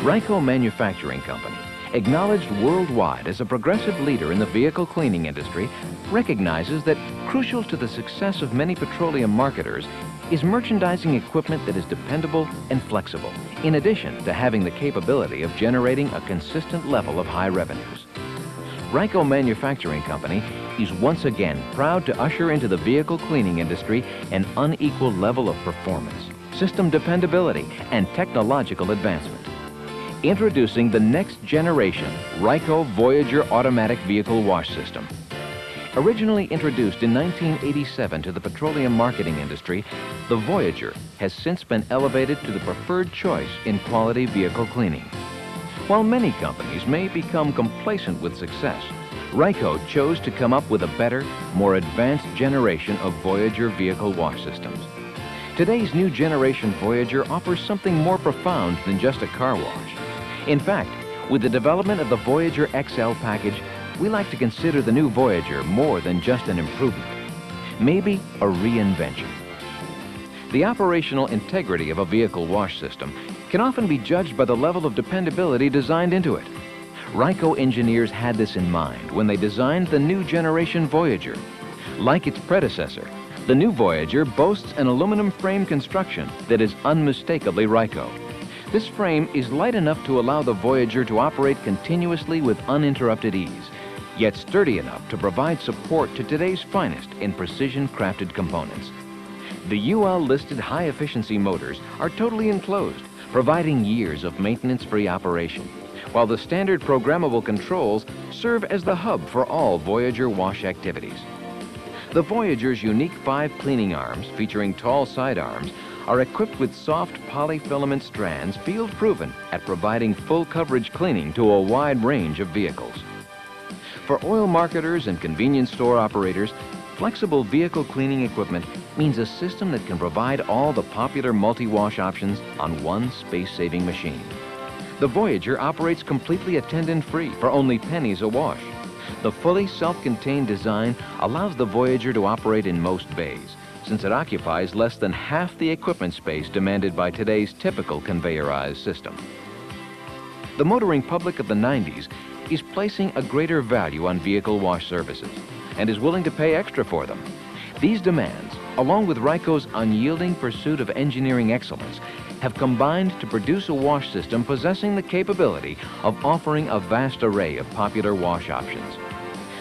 Ryko Manufacturing Company, acknowledged worldwide as a progressive leader in the vehicle cleaning industry, recognizes that crucial to the success of many petroleum marketers is merchandising equipment that is dependable and flexible, in addition to having the capability of generating a consistent level of high revenues. Ryko Manufacturing Company is once again proud to usher into the vehicle cleaning industry an unequal level of performance, system dependability, and technological advancement. Introducing the next generation Ryko Voyager automatic vehicle wash system. Originally introduced in 1987 to the petroleum marketing industry, the Voyager has since been elevated to the preferred choice in quality vehicle cleaning. While many companies may become complacent with success, Ryko chose to come up with a better, more advanced generation of Voyager vehicle wash systems. Today's new generation Voyager offers something more profound than just a car wash. In fact, with the development of the Voyager XL package, we like to consider the new Voyager more than just an improvement, maybe a reinvention. The operational integrity of a vehicle wash system can often be judged by the level of dependability designed into it. Ryko engineers had this in mind when they designed the new generation Voyager. Like its predecessor, the new Voyager boasts an aluminum frame construction that is unmistakably Ryko. This frame is light enough to allow the Voyager to operate continuously with uninterrupted ease, yet sturdy enough to provide support to today's finest in precision-crafted components. The UL-listed high-efficiency motors are totally enclosed, providing years of maintenance-free operation, while the standard programmable controls serve as the hub for all Voyager wash activities. The Voyager's unique 5 cleaning arms, featuring tall side arms, are equipped with soft polyfilament strands field-proven at providing full coverage cleaning to a wide range of vehicles. For oil marketers and convenience store operators, flexible vehicle cleaning equipment means a system that can provide all the popular multi-wash options on one space-saving machine. The Voyager operates completely attendant-free for only pennies a wash. The fully self-contained design allows the Voyager to operate in most bays, since it occupies less than half the equipment space demanded by today's typical conveyorized system. The motoring public of the 90s is placing a greater value on vehicle wash services and is willing to pay extra for them. These demands, along with Ryko's unyielding pursuit of engineering excellence, have combined to produce a wash system possessing the capability of offering a vast array of popular wash options.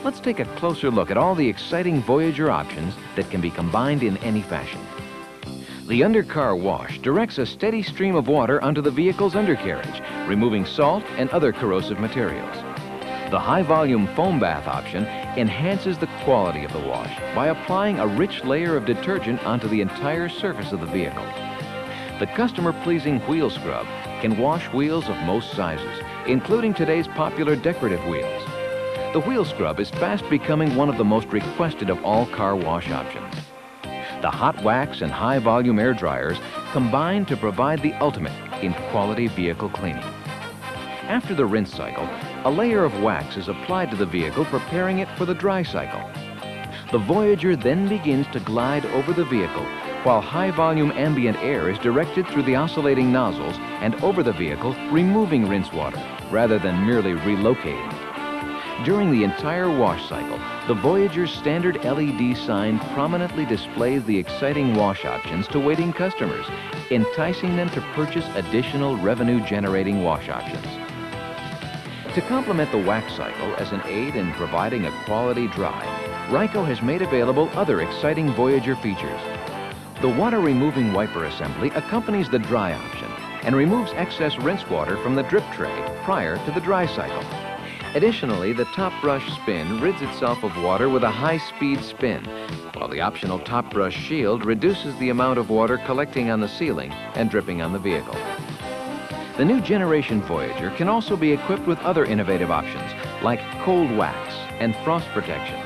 Let's take a closer look at all the exciting Voyager options that can be combined in any fashion. The undercar wash directs a steady stream of water onto the vehicle's undercarriage, removing salt and other corrosive materials. The high-volume foam bath option enhances the quality of the wash by applying a rich layer of detergent onto the entire surface of the vehicle. The customer-pleasing wheel scrub can wash wheels of most sizes, including today's popular decorative wheels. The wheel scrub is fast becoming one of the most requested of all car wash options. The hot wax and high-volume air dryers combine to provide the ultimate in quality vehicle cleaning. After the rinse cycle, a layer of wax is applied to the vehicle, preparing it for the dry cycle. The Voyager then begins to glide over the vehicle, while high-volume ambient air is directed through the oscillating nozzles and over the vehicle, removing rinse water rather than merely relocating it. During the entire wash cycle, the Voyager's standard LED sign prominently displays the exciting wash options to waiting customers, enticing them to purchase additional revenue-generating wash options. To complement the wax cycle as an aid in providing a quality dry, Ryko has made available other exciting Voyager features. The water-removing wiper assembly accompanies the dry option and removes excess rinse water from the drip tray prior to the dry cycle. Additionally, the top brush spin rids itself of water with a high-speed spin, while the optional top brush shield reduces the amount of water collecting on the ceiling and dripping on the vehicle. The new generation Voyager can also be equipped with other innovative options, like cold wax and frost protection.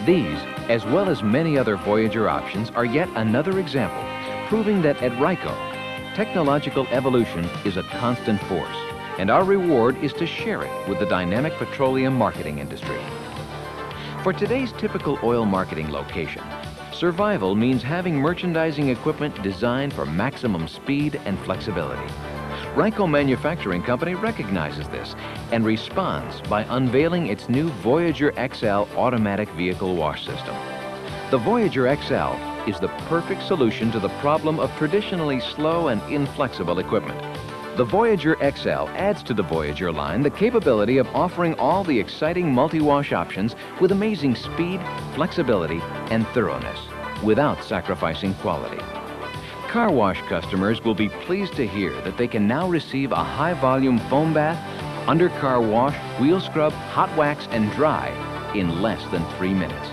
These, as well as many other Voyager options, are yet another example, proving that at Ryko, technological evolution is a constant force, and our reward is to share it with the dynamic petroleum marketing industry. For today's typical oil marketing location, survival means having merchandising equipment designed for maximum speed and flexibility. Ryko Manufacturing Company recognizes this and responds by unveiling its new Voyager XL automatic vehicle wash system. The Voyager XL is the perfect solution to the problem of traditionally slow and inflexible equipment. The Voyager XL adds to the Voyager line the capability of offering all the exciting multi-wash options with amazing speed, flexibility, and thoroughness, without sacrificing quality. Car wash customers will be pleased to hear that they can now receive a high-volume foam bath, under-car wash, wheel scrub, hot wax, and dry in less than 3 minutes.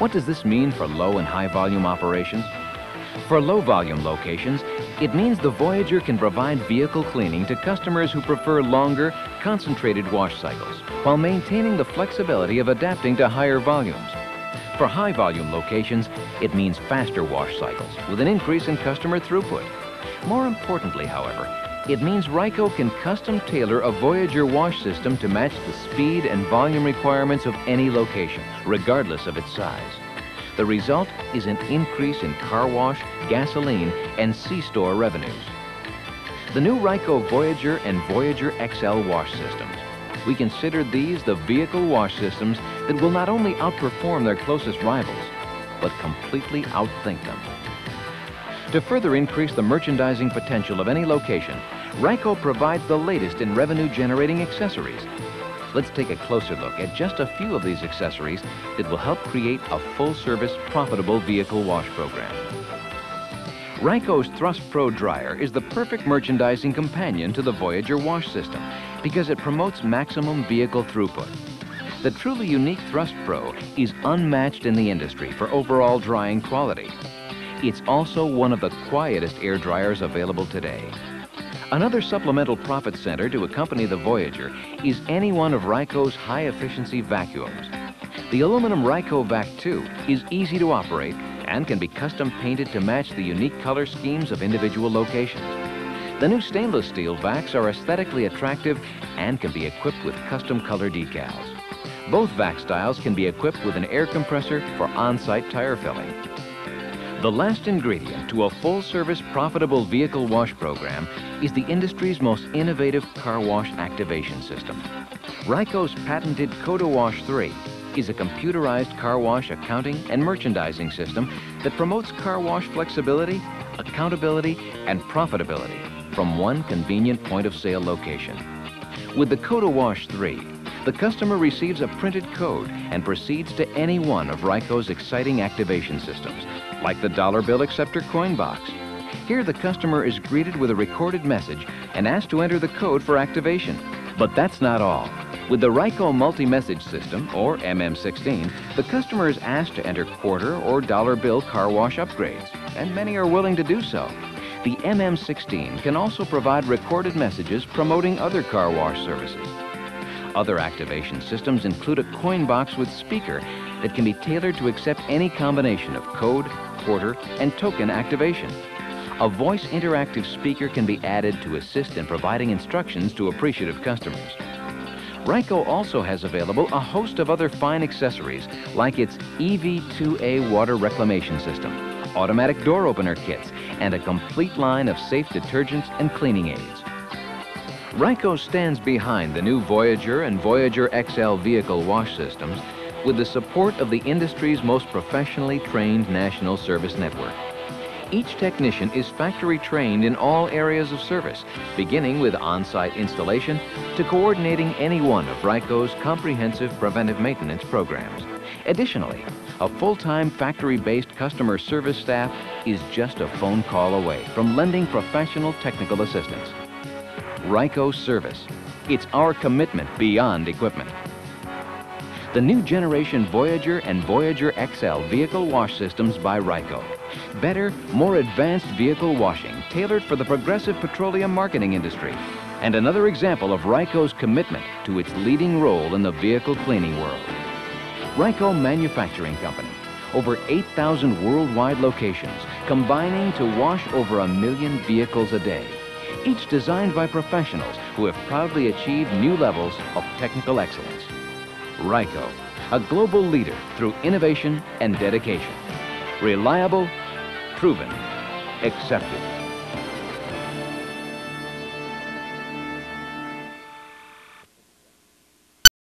What does this mean for low and high-volume operations? For low-volume locations, it means the Voyager can provide vehicle cleaning to customers who prefer longer, concentrated wash cycles, while maintaining the flexibility of adapting to higher volumes. For high-volume locations, it means faster wash cycles with an increase in customer throughput. More importantly, however, it means Ryko can custom tailor a Voyager wash system to match the speed and volume requirements of any location, regardless of its size. The result is an increase in car wash, gasoline, and C-store revenues. The new Ryko Voyager and Voyager XL wash systems. We consider these the vehicle wash systems that will not only outperform their closest rivals, but completely outthink them. To further increase the merchandising potential of any location, Ryko provides the latest in revenue-generating accessories. Let's take a closer look at just a few of these accessories that will help create a full-service, profitable vehicle wash program. Ryko's Thrust Pro dryer is the perfect merchandising companion to the Voyager wash system because it promotes maximum vehicle throughput. The truly unique Thrust Pro is unmatched in the industry for overall drying quality. It's also one of the quietest air dryers available today. Another supplemental profit center to accompany the Voyager is any one of Ryko's high-efficiency vacuums. The aluminum Ryko Vac 2 is easy to operate and can be custom painted to match the unique color schemes of individual locations. The new stainless steel vacs are aesthetically attractive and can be equipped with custom color decals. Both vac styles can be equipped with an air compressor for on-site tire filling. The last ingredient to a full-service, profitable vehicle wash program is the industry's most innovative car wash activation system. Ryko's patented CodaWash 3 is a computerized car wash accounting and merchandising system that promotes car wash flexibility, accountability, and profitability from one convenient point-of-sale location. With the CodaWash 3, the customer receives a printed code and proceeds to any one of Ryko's exciting activation systems, like the dollar bill acceptor coin box. Here, the customer is greeted with a recorded message and asked to enter the code for activation. But that's not all. With the Ryko multi-message system, or MM16, the customer is asked to enter quarter or dollar bill car wash upgrades, and many are willing to do so. The MM16 can also provide recorded messages promoting other car wash services. Other activation systems include a coin box with speaker that can be tailored to accept any combination of code, quarter, and token activation. A voice interactive speaker can be added to assist in providing instructions to appreciative customers. Ryko also has available a host of other fine accessories like its EV2A water reclamation system, automatic door opener kits, and a complete line of safe detergents and cleaning aids. Ryko stands behind the new Voyager and Voyager XL vehicle wash systems with the support of the industry's most professionally trained national service network. Each technician is factory trained in all areas of service, beginning with on-site installation to coordinating any one of Ryko's comprehensive preventive maintenance programs. Additionally, a full-time factory-based customer service staff is just a phone call away from lending professional technical assistance. Ryko Service. It's our commitment beyond equipment. The new generation Voyager and Voyager XL vehicle wash systems by Ryko. Better, more advanced vehicle washing tailored for the progressive petroleum marketing industry. And another example of Ryko's commitment to its leading role in the vehicle cleaning world. Ryko Manufacturing Company. Over 8,000 worldwide locations, combining to wash over 1 million vehicles a day. Each designed by professionals who have proudly achieved new levels of technical excellence. Ryko, a global leader through innovation and dedication. Reliable, proven, accepted.